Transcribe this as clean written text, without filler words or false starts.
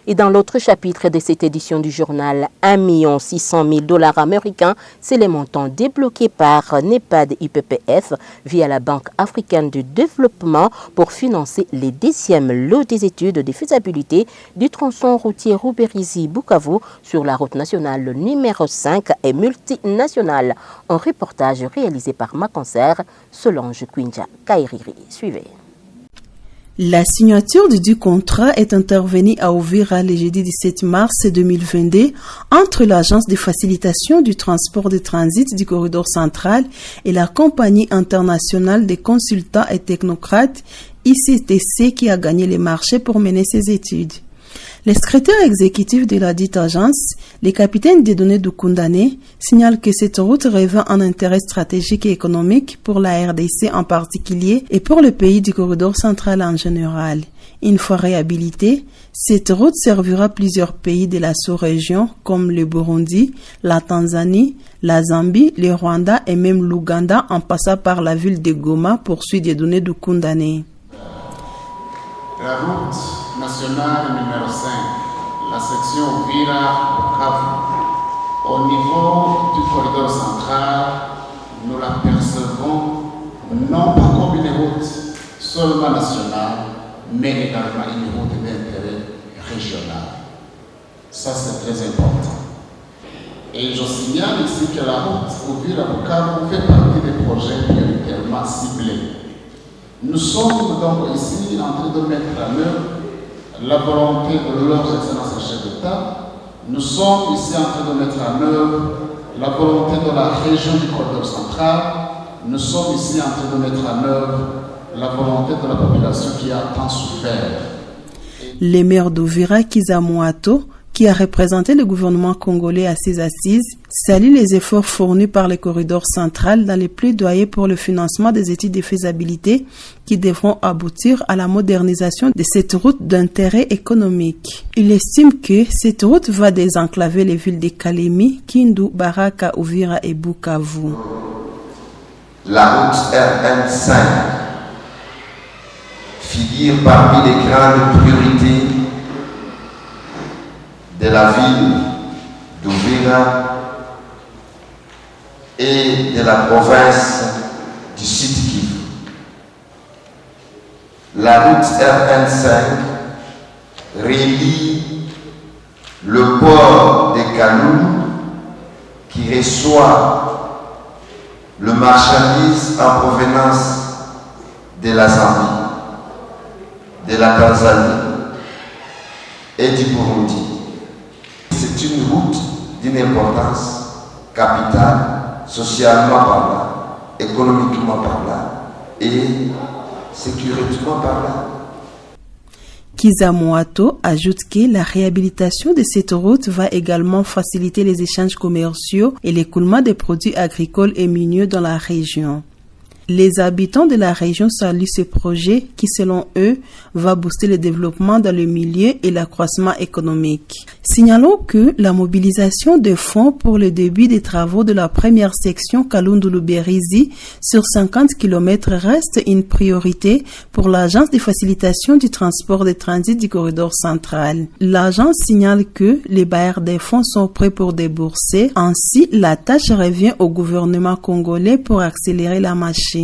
Et dans l'autre chapitre de cette édition du journal, 1 600 000 $ américains, c'est le montant débloqué par NEPAD IPPF via la Banque africaine de développement pour financer les 10e lots des études de faisabilité du tronçon routier Ruberizi-Bukavu sur la route nationale numéro 5 et multinationale. Un reportage réalisé par Macancer, Solange Kwinja Kairiri. Suivez. La signature du contrat est intervenue à Uvira le jeudi 17 mars 2022 entre l'Agence de facilitation du transport de transit du corridor central et la Compagnie internationale des consultants et technocrates ICTC qui a gagné les marchés pour mener ses études. Le secrétaire exécutif de la dite agence, le capitaine Dieudonné Doukoundane, signale que cette route revêt un intérêt stratégique et économique pour la RDC en particulier et pour le pays du corridor central en général. Une fois réhabilitée, cette route servira plusieurs pays de la sous-région comme le Burundi, la Tanzanie, la Zambie, le Rwanda et même l'Ouganda en passant par la ville de Goma, poursuit Dieudonné Doukoundane. La route nationale numéro 5, la section Uvira-Bukavu, au niveau du corridor central, nous la percevons non pas comme une route seulement nationale, mais également une route d'intérêt régional. Ça, c'est très important. Et je signale ici que la route Uvira-Bukavu fait partie des projets prioritairement ciblés. Nous sommes donc ici en train de mettre en œuvre la volonté de leurs excellences et chefs d'État. Nous sommes ici en train de mettre en œuvre la volonté de la région du corridor central. Nous sommes ici en train de mettre en œuvre la volonté de la population qui a tant souffert. Le maire d'Uvira, Kiza Mouato, qui a représenté le gouvernement congolais à ses assises, salue les efforts fournis par le corridor central dans les plaidoyers pour le financement des études de faisabilité qui devront aboutir à la modernisation de cette route d'intérêt économique. Il estime que cette route va désenclaver les villes de Kalemi, Kindu, Baraka, Uvira et Bukavu. La route RN5 figure parmi les grandes priorités de la ville d'Uvira et de la province du Sud Kivu. La route RN5 relie le port de Kalou qui reçoit le marchandise en provenance de la Zambie, de la Tanzanie et du Burundi. C'est une route d'une importance capitale, socialement parlant, économiquement parlant et sécuritairement parlant. Kiza Mouato ajoute que la réhabilitation de cette route va également faciliter les échanges commerciaux et l'écoulement des produits agricoles et miniers dans la région. Les habitants de la région saluent ce projet qui, selon eux, va booster le développement dans le milieu et l'accroissement économique. Signalons que la mobilisation de fonds pour le début des travaux de la première section Kalundu-Luberizi sur 50 km reste une priorité pour l'Agence de facilitation du transport de transit du corridor central. L'agence signale que les bailleurs des fonds sont prêts pour débourser. Ainsi, la tâche revient au gouvernement congolais pour accélérer la machine.